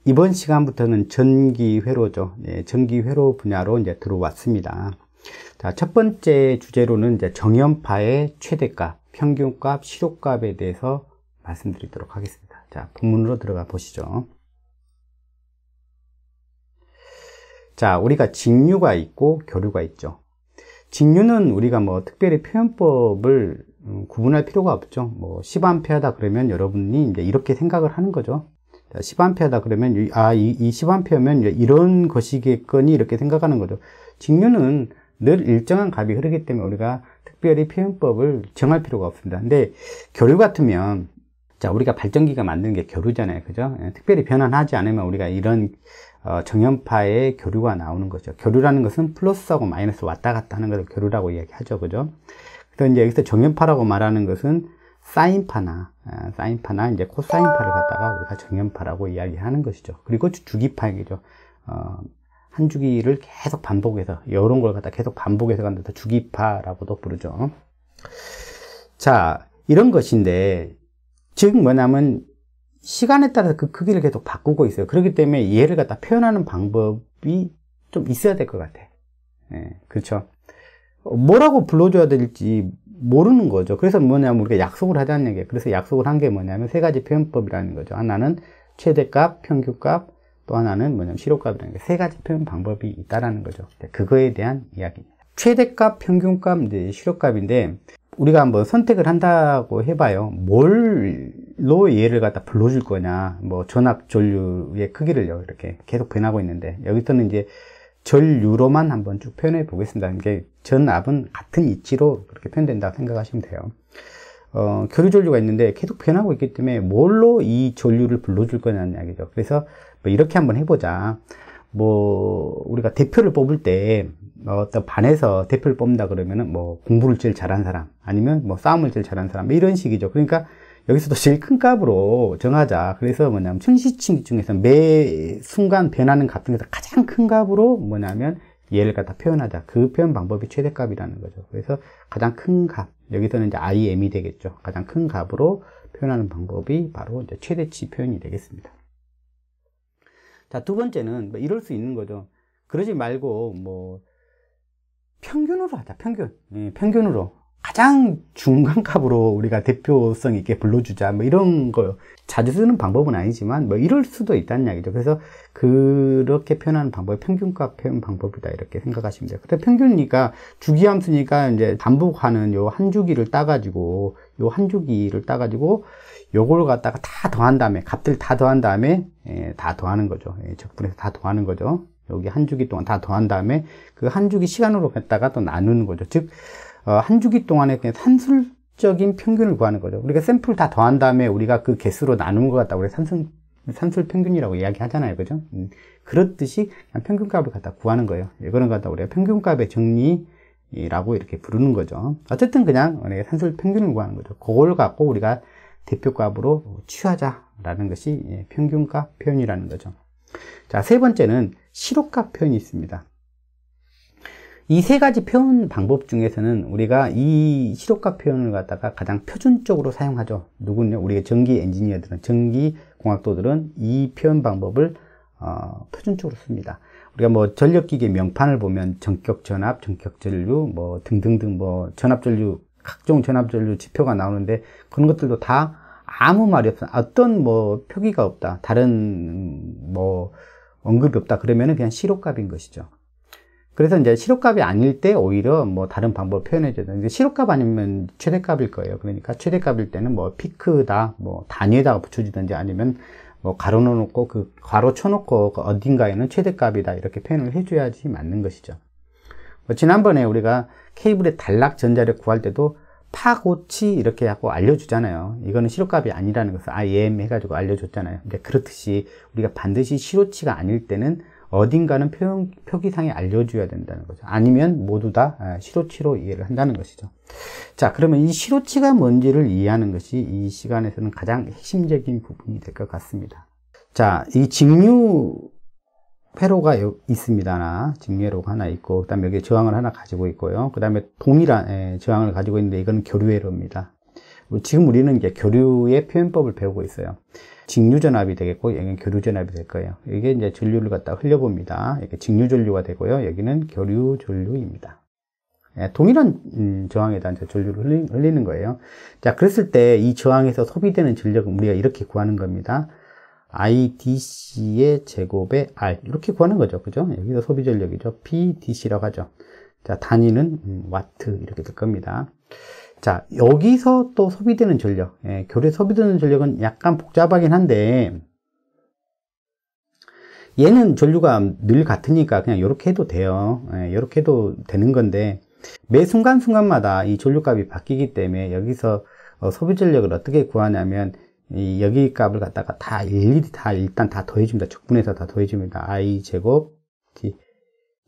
이번 시간부터는 전기회로죠. 네, 전기회로 분야로 이제 들어왔습니다. 자, 첫 번째 주제로는 이제 정연파의 최대값, 평균값, 시료값에 대해서 말씀드리도록 하겠습니다. 자, 본문으로 들어가 보시죠. 자, 우리가 직류가 있고 교류가 있죠. 직류는 우리가 뭐 특별히 표현법을 구분할 필요가 없죠. 뭐 10A다 그러면 여러분이 이제 이렇게 생각을 하는 거죠. 10A다 그러면 이 10A면 이런 것이겠거니 이렇게 생각하는 거죠. 직류는 늘 일정한 값이 흐르기 때문에 우리가 특별히 표현법을 정할 필요가 없습니다. 근데 교류 같으면, 자, 우리가 발전기가 만드는 게 교류잖아요. 그죠? 특별히 변환하지 않으면 우리가 이런 정연파의 교류가 나오는 거죠. 교류라는 것은 플러스하고 마이너스 왔다 갔다 하는 것을 교류라고 이야기하죠. 그죠? 그래서 이제 여기서 정연파라고 말하는 것은 사인파나 이제 코사인파를 갖다가 우리가 정연파라고 이야기하는 것이죠. 그리고 주기파이죠. 한 주기를 계속 반복해서, 이런 걸 갖다 계속 반복해서 간다. 주기파라고도 부르죠. 자, 이런 것인데, 즉 뭐냐면, 시간에 따라서 그 크기를 계속 바꾸고 있어요. 그렇기 때문에 얘를 갖다 표현하는 방법이 좀 있어야 될 것 같아. 예, 그렇죠. 뭐라고 불러줘야 될지 모르는 거죠. 그래서 뭐냐면 우리가 약속을 하자는 얘기예요. 그래서 약속을 한 게 뭐냐면 세 가지 표현법이라는 거죠. 하나는 최대값, 평균값, 또 하나는 뭐냐면 시료값이라는 게 세 가지 표현 방법이 있다라는 거죠. 그거에 대한 이야기입니다. 최대값, 평균값, 이제 시료값인데 우리가 한번 선택을 한다고 해봐요. 뭘로 얘를 갖다 불러줄 거냐. 뭐 전압 전류의 크기를 이렇게 계속 변하고 있는데 여기서는 이제 전류로만 한번 쭉 표현해 보겠습니다. 이게 전압은 같은 이치로 그렇게 표현된다고 생각하시면 돼요. 교류 전류가 있는데 계속 변하고 있기 때문에 뭘로 이 전류를 불러줄 거냐는 이야기죠. 그래서 뭐 이렇게 한번 해보자. 뭐 우리가 대표를 뽑을 때 어떤 반에서 대표를 뽑는다 그러면은 뭐 공부를 제일 잘하는 사람 아니면 뭐 싸움을 제일 잘하는 사람 이런 식이죠. 그러니까 여기서도 제일 큰 값으로 정하자. 그래서 뭐냐면 천시층 중에서 매 순간 변하는 값 중에서 가장 큰 값으로 뭐냐면 얘를 갖다 표현하자. 그 표현 방법이 최대값이라는 거죠. 그래서 가장 큰 값, 여기서는 이제 IM이 되겠죠. 가장 큰 값으로 표현하는 방법이 바로 이제 최대치 표현이 되겠습니다. 자, 두 번째는 뭐 이럴 수 있는 거죠. 그러지 말고 뭐 평균으로 하자. 평균으로 가장 중간값으로 우리가 대표성 있게 불러주자. 뭐 이런 거 자주 쓰는 방법은 아니지만 뭐 이럴 수도 있다는 이야기죠. 그래서 그렇게 표현하는 방법이 평균값 표현 방법이다 이렇게 생각하시면 돼요. 근데 평균이니까 주기함수니까 이제 반복하는 요 한 주기를 따가지고 요걸 갖다가 다 더한 다음에 값들 다 더한 다음에 다 더하는 거죠. 적분해서 다 더하는 거죠. 여기 한 주기 동안 다 더한 다음에 그 한 주기 시간으로 갖다가 또 나누는 거죠. 즉 한 주기 동안에 그냥 산술적인 평균을 구하는 거죠. 우리가 샘플 다 더한 다음에 우리가 그 개수로 나누는 것 같다고 우리 산술 평균이라고 이야기 하잖아요. 그죠? 그렇듯이 그냥 평균값을 갖다 구하는 거예요. 이거는 갖다 우리가 평균값의 정리라고 이렇게 부르는 거죠. 어쨌든 그냥 우리가 산술 평균을 구하는 거죠. 그걸 갖고 우리가 대표값으로 취하자라는 것이 평균값 표현이라는 거죠. 자, 세 번째는 시료값 표현이 있습니다. 이 세 가지 표현 방법 중에서는 우리가 이 시료값 표현을 갖다가 가장 표준적으로 사용하죠. 누구냐? 우리가 전기 엔지니어들은, 전기 공학도들은 이 표현 방법을 표준적으로 씁니다. 우리가 뭐 전력기계 명판을 보면 전격 전압, 전격 전류, 뭐 등등등 뭐 전압 전류, 각종 전압 전류 지표가 나오는데 그런 것들도 다 아무 말이 없어. 어떤 뭐 표기가 없다. 다른 뭐 언급이 없다. 그러면은 그냥 시료값인 것이죠. 그래서 이제 시료값이 아닐 때 오히려 뭐 다른 방법을 표현해줘요. 시료값 아니면 최대값일 거예요. 그러니까 최대값일 때는 뭐 피크다, 뭐 단위에다가 붙여주든지 아니면 뭐 가로 넣어놓고 그 가로 쳐놓고 그 어딘가에는 최대값이다 이렇게 표현을 해줘야지 맞는 것이죠. 뭐 지난번에 우리가 케이블의 단락 전자력 구할 때도 파고치 이렇게 하고 알려주잖아요. 이거는 시료값이 아니라는 것을 IM 해가지고 알려줬잖아요. 근데 그렇듯이 우리가 반드시 시료치가 아닐 때는 어딘가는 표기상에 알려줘야 된다는 거죠. 아니면 모두 다 시료치로 이해를 한다는 것이죠. 자, 그러면 이 시료치가 뭔지를 이해하는 것이 이 시간에서는 가장 핵심적인 부분이 될 것 같습니다. 자, 이 직류 회로가 있습니다. 직류회로가 하나 있고, 그 다음에 여기 저항을 하나 가지고 있고요. 그 다음에 동일한 저항을 가지고 있는데 이거는 교류회로입니다. 지금 우리는 이제 교류의 표현법을 배우고 있어요. 직류전압이 되겠고, 여기는 교류전압이 될 거예요. 이게 이제 전류를 갖다 흘려봅니다. 이렇게 직류전류가 되고요. 여기는 교류전류입니다. 동일한 저항에다 이제 전류를 흘리는 거예요. 자, 그랬을 때 이 저항에서 소비되는 전력은 우리가 이렇게 구하는 겁니다. IDC의 제곱에 R. 이렇게 구하는 거죠. 그죠? 여기서 소비 전력이죠. PDC라고 하죠. 자, 단위는 와트. 이렇게 될 겁니다. 자, 여기서 또 소비되는 전력. 교류에 소비되는 전력은 약간 복잡하긴 한데, 얘는 전류가 늘 같으니까 그냥 이렇게 해도 돼요. 이렇게 해도 되는 건데, 매 순간순간마다 이 전류값이 바뀌기 때문에 여기서 소비 전력을 어떻게 구하냐면 여기 값을 갖다가 다 일일이 일단 다 더해줍니다. 적분해서 다 더해줍니다. I 제곱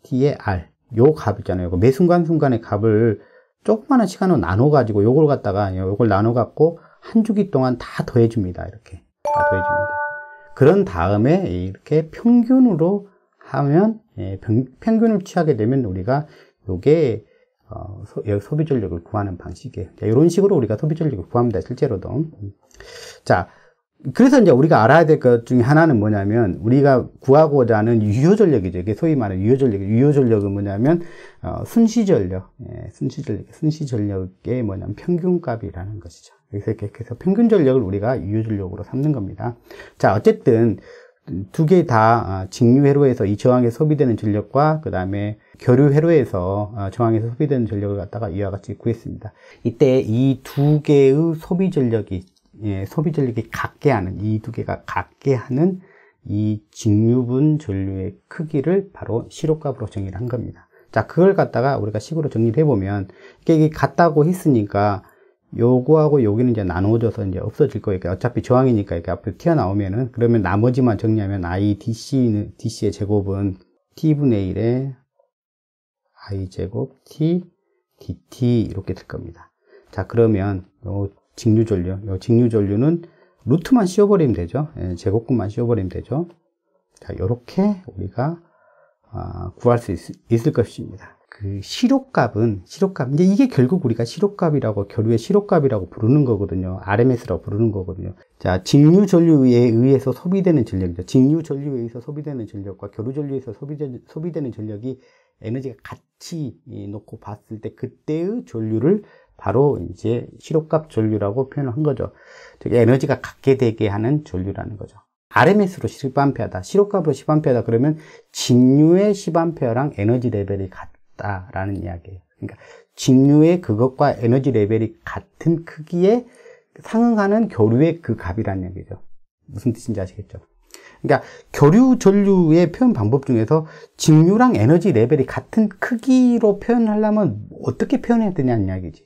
T의 R 요 값 있잖아요. 매 순간순간의 값을 조그마한 시간으로 나눠 가지고 요걸 갖다가 요걸 나눠 갖고 한 주기 동안 다 더해줍니다. 이렇게 다 더해줍니다. 그런 다음에 이렇게 평균으로 하면 평균을 취하게 되면 우리가 요게 소비 전력을 구하는 방식이에요. 자, 이런 식으로 우리가 소비 전력을 구합니다. 실제로도. 자, 그래서 이제 우리가 알아야 될 것 중에 하나는 뭐냐면 우리가 구하고자 하는 유효 전력이죠. 이게 소위 말하는 유효 전력. 유효 전력은 뭐냐면 순시 전력. 순시 전력의 뭐냐면 평균값이라는 것이죠. 그래서 평균 전력을 우리가 유효 전력으로 삼는 겁니다. 자, 어쨌든 두 개 다 직류 회로에서 이 저항에 소비되는 전력과 그 다음에 교류 회로에서 저항에서 소비되는 전력을 갖다가 이와 같이 구했습니다. 이때 이 두 개의 소비 전력이 같게 하는 이 두 개가 같게 하는 이 직류분 전류의 크기를 바로 시료값으로 정의를 한 겁니다. 자, 그걸 갖다가 우리가 식으로 정리를 해보면 이게 같다고 했으니까 요거하고 여기는 이제 나누어져서 이제 없어질 거예요. 어차피 저항이니까 이렇게 앞으로 튀어나오면은, 그러면 나머지만 정리하면 DC의 제곱은 T분의 1에 I 제곱 T, DT 이렇게 될 겁니다. 자, 그러면 요 직류전류는 루트만 씌워버리면 되죠. 제곱근만 씌워버리면 되죠. 자, 요렇게 우리가 구할 수 있을 것입니다. 그 시료값, 이제 이게 결국 우리가 시료값이라고, 교류의 시료값이라고 부르는 거거든요. RMS라고 부르는 거거든요. 자, 직류 전류에 의해서 소비되는 전력이죠. 직류 전류에 의해서 소비되는 전력과 교류 전류에서 소비되는 전력이 에너지가 같이 놓고 봤을 때 그때의 전류를 바로 이제 시료값 전류라고 표현을 한 거죠. 즉, 에너지가 같게 되게 하는 전류라는 거죠. RMS로 10A다, 시료값으로 10A다 그러면 직류의 10A랑 에너지 레벨이 같다라는 이야기예요. 그러니까 직류의 그것과 에너지 레벨이 같은 크기에 상응하는 교류의 그 값이라는 얘기죠. 무슨 뜻인지 아시겠죠? 그러니까 교류 전류의 표현 방법 중에서 직류랑 에너지 레벨이 같은 크기로 표현하려면 어떻게 표현해야 되냐는 이야기지.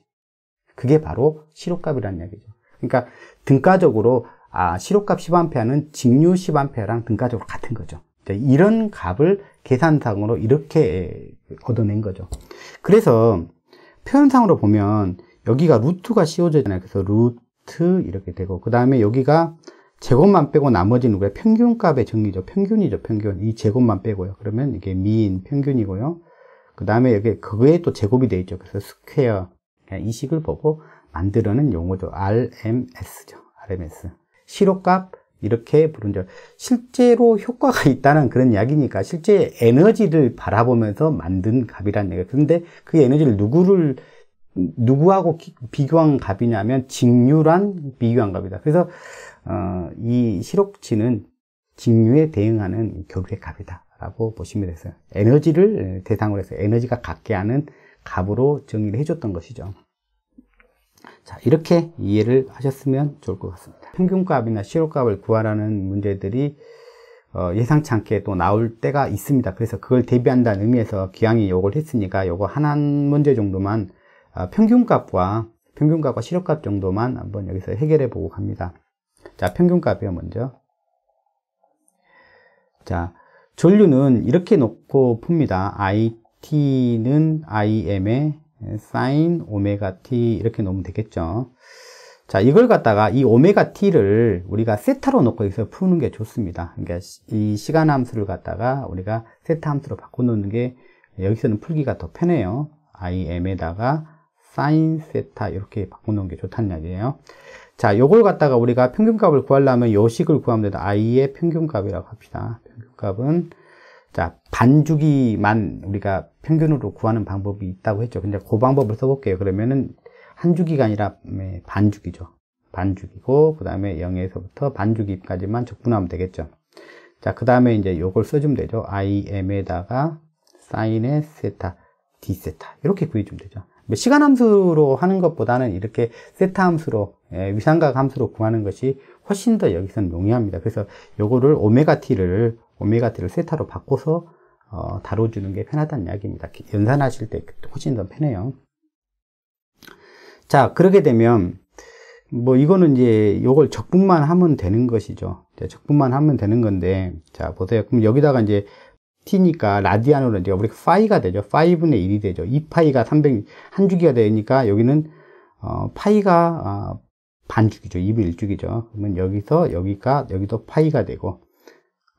그게 바로 시료값이라는 이야기죠. 그러니까 등가적으로 시료값 10A는 직류 10A랑 등가적으로 같은 거죠. 이런 값을 계산상으로 이렇게 얻어낸 거죠. 그래서 표현상으로 보면 여기가 루트가 씌워져 있잖아요. 그래서 루트 이렇게 되고, 그 다음에 여기가 제곱만 빼고 나머지는 왜 평균값의 정리죠. 평균이죠. 평균. 이 제곱만 빼고요. 그러면 이게 미인 평균이고요. 그 다음에 여기 그거에 또 제곱이 되어 있죠. 그래서 스퀘어. 이 식을 보고 만들어낸 용어죠. RMS죠. RMS. 시료값 이렇게 부른죠. 실제로 효과가 있다는 그런 이야기니까 실제 에너지를 바라보면서 만든 값이라는 얘기예요. 그런데 그 에너지를 누구하고 비교한 값이냐면 직류란 비교한 값이다. 그래서 이 시록치는 직류에 대응하는 교류의 값이다 라고 보시면 되세요. 에너지를 대상으로 해서 에너지가 갖게 하는 값으로 정의를 해줬던 것이죠. 자, 이렇게 이해를 하셨으면 좋을 것 같습니다. 평균값이나 시료값을 구하라는 문제들이 예상치 않게 또 나올 때가 있습니다. 그래서 그걸 대비한다는 의미에서 기왕이 요걸 했으니까 요거 한 문제 정도만 평균값과 시료값 정도만 한번 여기서 해결해 보고 갑니다. 자, 평균값이요. 먼저 자, 전류는 이렇게 놓고 풉니다. IT는 IM에 sin 오메가 t 이렇게 놓으면 되겠죠. 자, 이걸 갖다가 이 오메가 t를 우리가 세타로 놓고 여기서 푸는 게 좋습니다. 그러니까 이 시간 함수를 갖다가 우리가 세타 함수로 바꿔 놓는 게 여기서는 풀기가 더 편해요. im에다가 sin 세타 이렇게 바꿔 놓은 게 좋다는 이야기예요. 자, 요걸 갖다가 우리가 평균값을 구하려면 요 식을 구하면 된다. i의 평균값이라고 합시다. 평균값은, 자, 반주기만 우리가 평균으로 구하는 방법이 있다고 했죠. 근데 그 방법을 써볼게요. 그러면은 한 주기가 아니라 반주기죠. 반주기고, 그 다음에 0에서부터 반주기까지만 적분하면 되겠죠. 자, 그 다음에 이제 요걸 써주면 되죠. im에다가 사인의 세타, d 세타. 이렇게 구해주면 되죠. 시간 함수로 하는 것보다는 이렇게 세타 함수로, 위상각 함수로 구하는 것이 훨씬 더 여기서는 용이합니다. 그래서 요거를 오메가 t를 세타로 바꿔서 다뤄주는 게 편하다는 이야기입니다. 연산하실 때 훨씬 더 편해요. 자, 그렇게 되면 뭐 이거는 이제 요걸 적분만 하면 되는 것이죠. 적분만 하면 되는 건데, 자 보세요. 그럼 여기다가 이제 t니까 라디안으로 이제 우리가 파이가 되죠. 5분의 1이 되죠. 2파이가 300 한 주기가 되니까 여기는 파이가 반주기죠. 2분의 1주기죠. 그러면 여기서 여기도 파이가 되고,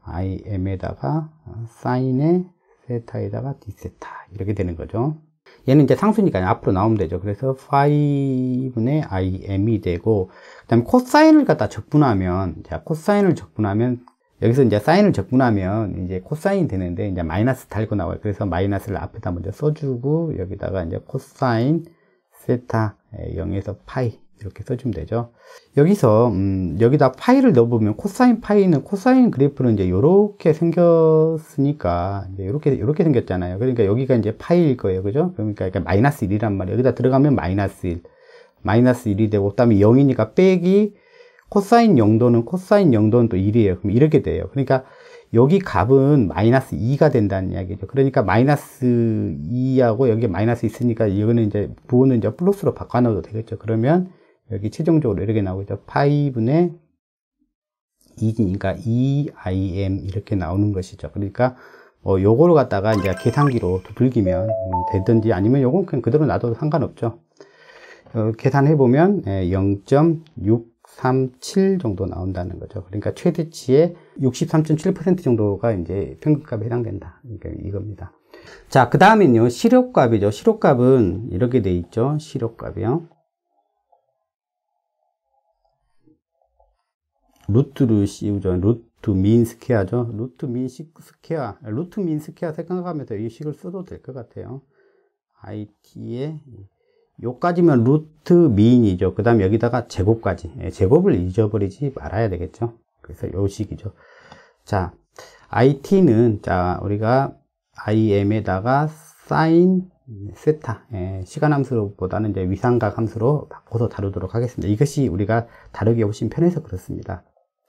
im에다가 사인의 세타에다가 d 세타 이렇게 되는 거죠. 얘는 이제 상수니까 앞으로 나오면 되죠. 그래서 5분의 im이 되고, 그 다음에 코사인을 갖다 적분하면, 자, 코사인을 적분하면, 여기서 이제 사인을 적분하면 이제 코사인이 되는데, 이제 마이너스 달고 나와요. 그래서 마이너스를 앞에다 먼저 써주고, 여기다가 이제 코사인 세타 0에서 파이 이렇게 써주면 되죠. 여기서 여기다 파이를 넣어보면 코사인 파이는, 코사인 그래프는 이제 이렇게 생겼으니까 이제 이렇게 생겼잖아요. 그러니까 여기가 이제 파이일 거예요, 그죠? 그러니까 마이너스 1이란 말이에요. 여기다 들어가면 마이너스 1이 되고, 그다음에 0이니까 빼기 코사인 0도는 또 1이에요. 그럼 이렇게 돼요. 그러니까 여기 값은 마이너스 2가 된다는 이야기죠. 그러니까 마이너스 2하고 여기 마이너스 있으니까 이거는 이제 부호는 이제 플러스로 바꿔 넣어도 되겠죠. 그러면 여기 최종적으로 이렇게 나오죠. 파이분의 2니까 2im 이렇게 나오는 것이죠. 그러니까 요거를 갖다가 이제 계산기로 두들기면 되든지, 아니면 요건 그냥 그대로 놔둬도 상관없죠. 계산해 보면 0.637 정도 나온다는 거죠. 그러니까 최대치의 63.7% 정도가 이제 평균값에 해당된다. 그러니까 이겁니다. 자, 그 다음엔요, 시력값이죠. 시력값은 이렇게 돼 있죠. 시력값이요. 루트를 씌우죠. 루트 민 스퀘어죠. 루트 민 스퀘어. 루트 민 스퀘어 생각하면서 이 식을 써도 될 것 같아요. it에 요까지면 루트 민이죠. 그 다음 여기다가 제곱까지. 제곱을 잊어버리지 말아야 되겠죠. 그래서 요 식이죠. 자, it는, 자, 우리가 im에다가 사인 세타, 시간 함수보다는 이제 위상각 함수로 바꿔서 다루도록 하겠습니다. 이것이 우리가 다루기 훨씬 편해서 그렇습니다.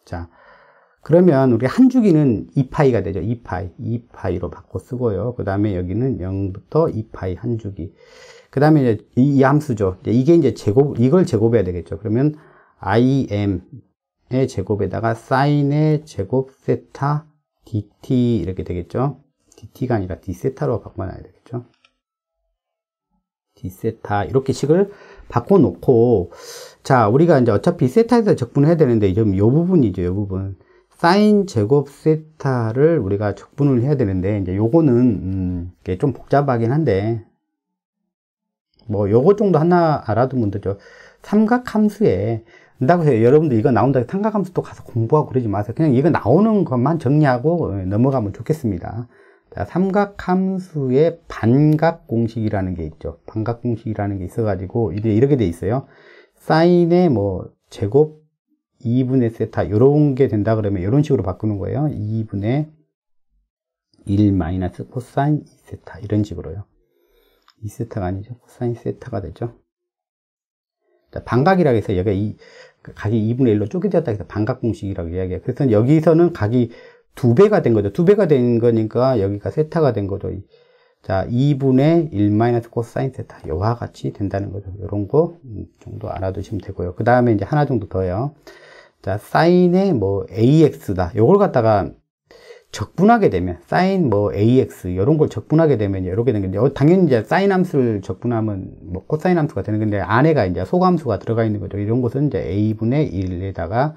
자, 그러면 우리 한 주기는 2파이가 되죠. 2파이로 바꿔 쓰고요. 그 다음에 여기는 0부터 2파이 한 주기. 그 다음에 이제 이 함수죠. 이게 이제 이걸 제곱해야 되겠죠. 그러면 im의 제곱에다가 사인의 제곱 세타 dt 이렇게 되겠죠. dt가 아니라 d 세타로 바꿔놔야 되겠죠. d 세타 이렇게 식을 바꿔놓고, 자, 우리가 이제 어차피 세타에서 적분을 해야 되는데, 좀 요 부분이죠. 요 부분. 사인 제곱 세타를 우리가 적분을 해야 되는데, 이제 요거는 이게 좀 복잡하긴 한데, 뭐 요거 정도 하나 알아두면 되죠. 삼각함수에 한다고 해서 여러분들 이거 나온다고 삼각함수 또 가서 공부하고 그러지 마세요. 그냥 이거 나오는 것만 정리하고 넘어가면 좋겠습니다. 자, 삼각함수의 반각공식이라는 게 있죠. 반각공식이라는 게 있어가지고 이제 이렇게 돼 있어요. 사인의 뭐 제곱 2분의 세타 이런 게 된다 그러면 이런 식으로 바꾸는 거예요. 2분의 1 마이너스 코사인 2세타 이런 식으로요. 2세타가 아니죠. 코사인 세타가 되죠. 자, 반각이라고 해서 여기가 각이 2분의 1로 쪼개졌다 해서 반각공식이라고 이야기해요. 그래서 여기서는 각이 2배가 된 거죠. 2배가 된 거니까 여기가 세타가 된 거죠. 자, 2분의 1 마이너스 코사인 세타. 요와 같이 된다는 거죠. 요런 거 정도 알아두시면 되고요. 그 다음에 이제 하나 정도 더요. 자, 사인의 뭐 AX다. 요걸 갖다가 적분하게 되면, 사인 뭐 AX, 요런 걸 적분하게 되면 이렇게 되는 건데, 당연히 이제 사인 함수를 적분하면 뭐 코사인 함수가 되는 건데, 안에가 이제 소함수가 들어가 있는 거죠. 이런 것은 이제 A분의 1에다가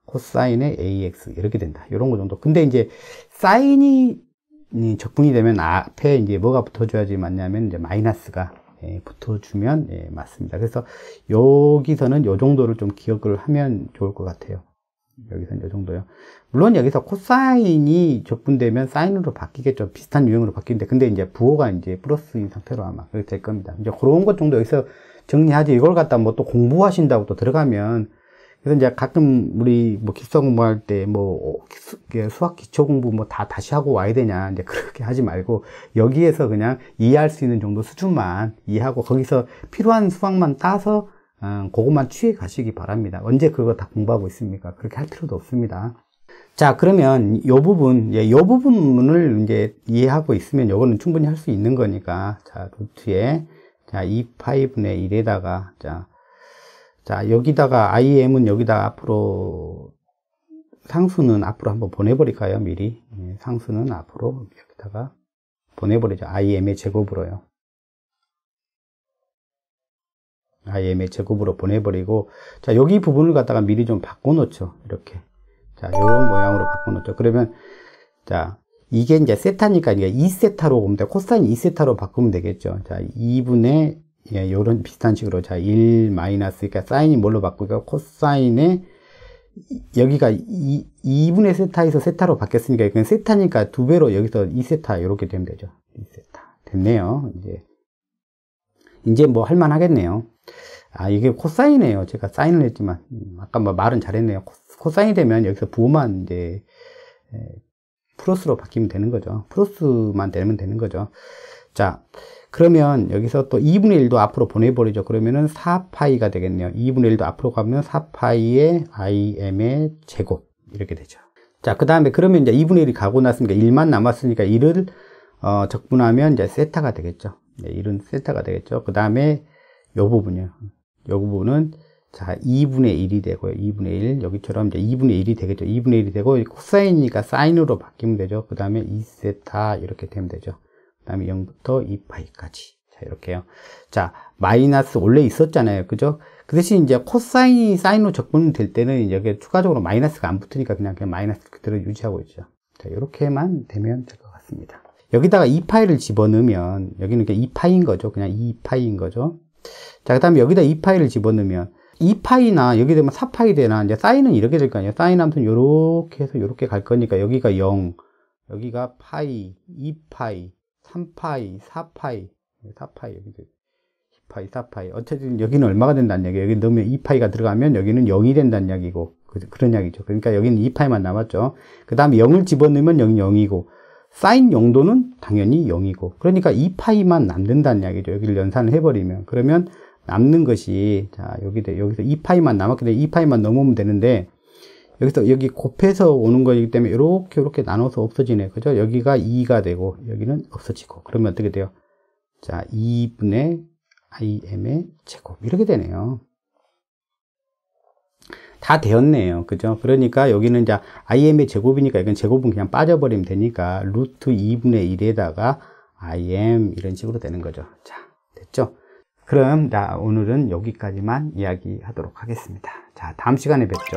코사인의 AX 이렇게 된다. 이런 거 정도. 근데 이제 사인이 적분이 되면 앞에 이제 뭐가 붙어줘야지 맞냐면 이제 마이너스가 붙어주면 맞습니다. 그래서 여기서는 요 정도를 좀 기억을 하면 좋을 것 같아요. 여기서는 요 정도요. 물론 여기서 코사인이 적분되면 사인으로 바뀌겠죠. 비슷한 유형으로 바뀌는데, 근데 이제 부호가 이제 플러스인 상태로 아마 그렇게 될 겁니다. 이제 그런 것 정도 여기서 정리하지, 이걸 갖다 뭐 또 공부하신다고 또 들어가면, 그래서 이제 가끔 우리 뭐 기숙사 공부할 때 뭐 수학 기초 공부 뭐 다 다시 하고 와야 되냐, 이제 그렇게 하지 말고 여기에서 그냥 이해할 수 있는 정도 수준만 이해하고 거기서 필요한 수학만 따서 그것만 취해 가시기 바랍니다. 언제 그거 다 공부하고 있습니까? 그렇게 할 필요도 없습니다. 자, 그러면 요 부분, 요 부분을 이제 이해하고 있으면 요거는 충분히 할 수 있는 거니까, 자, 루트에, 자, 2파이분의 1에다가, 자, 여기다가 im은 여기다 앞으로, 상수는 앞으로 한번 보내버릴까요? 미리. 상수는 앞으로 여기다가 보내버리죠. im의 제곱으로요. im의 제곱으로 보내버리고, 자, 여기 부분을 갖다가 미리 좀 바꿔놓죠. 이렇게. 자, 요런 모양으로 바꿔놓죠. 그러면, 자, 이게 이제 세타니까, 이게 2세타로 보면 돼. 코사인 2세타로 바꾸면 되겠죠. 자, 2분의, 요런 비슷한 식으로, 자, 1 마이너스, 그러니까 사인이 뭘로 바꾸니까, 코사인에, 여기가 2분의 세타에서 세타로 바뀌었으니까, 이건 세타니까 2배로 여기서 2세타, 이렇게 되면 되죠. 2세타. 됐네요. 이제 뭐 할만 하겠네요. 아, 이게 코사인이에요. 제가 사인을 했지만, 아까 뭐 말은 잘했네요. 코사인이 되면 여기서 부호만 이제, 플러스로 바뀌면 되는 거죠. 플러스만 되면 되는 거죠. 자, 그러면 여기서 또 2분의 1도 앞으로 보내버리죠. 그러면은 4파이가 되겠네요. 2분의 1도 앞으로 가면 4파이의 im의 제곱. 이렇게 되죠. 자, 그 다음에 그러면 이제 2분의 1이 가고 났으니까 1만 남았으니까 1을, 적분하면 이제 세타가 되겠죠. 1은 세타가 되겠죠. 그 다음에 요 부분이요. 요 부분은 자, 2분의 1이 되고요. 2분의 1. 여기처럼 이제 2분의 1이 되겠죠. 2분의 1이 되고, 코사인이니까 사인으로 바뀌면 되죠. 그 다음에 2세타 이렇게 되면 되죠. 그 다음에 0부터 2파이까지. 자, 이렇게요. 자, 마이너스 원래 있었잖아요. 그죠? 그 대신 이제 코사인이 사인으로 적분될 때는 여기 추가적으로 마이너스가 안 붙으니까 그냥 마이너스 그대로 유지하고 있죠. 자, 이렇게만 되면 될 것 같습니다. 여기다가 2파이를 집어넣으면, 여기는 2파이인 거죠. 그냥 2파이인 거죠. 자, 그 다음에 여기다 2파이를 집어넣으면, 2파이나 여기 되면 4파이 되나, 이제 사인은 이렇게 될 거 아니에요. 사인 함수는 요렇게 해서 요렇게 갈 거니까 여기가 0, 여기가 파이, 2파이, 3파이, 4파이, 4파이, 여기도 2파이, 4파이. 어쨌든 여기는 얼마가 된다는 얘기예요. 여기 넣으면 2파이가 들어가면 여기는 0이 된다는 이야기고, 그런 이야기죠. 그러니까 여기는 2파이만 남았죠. 그 다음에 0을 집어넣으면 여기 0이고, 사인 용도는 당연히 0이고, 그러니까 2파이만 남는다는 이야기죠. 여기를 연산을 해버리면. 그러면 남는 것이, 자, 여기서 2파이만 남았기 때문에 2파이만 넘으면 되는데, 여기서 여기 곱해서 오는 거기 때문에 이렇게 나눠서 없어지네. 그죠? 여기가 2가 되고, 여기는 없어지고. 그러면 어떻게 돼요? 자, 2분의 im의 제곱. 이렇게 되네요. 다 되었네요. 그죠? 그러니까 여기는 이제 im의 제곱이니까 이건 제곱은 그냥 빠져버리면 되니까, 루트 2분의 1에다가 im 이런 식으로 되는 거죠. 자, 됐죠? 그럼 오늘은 여기까지만 이야기하도록 하겠습니다. 자, 다음 시간에 뵙죠.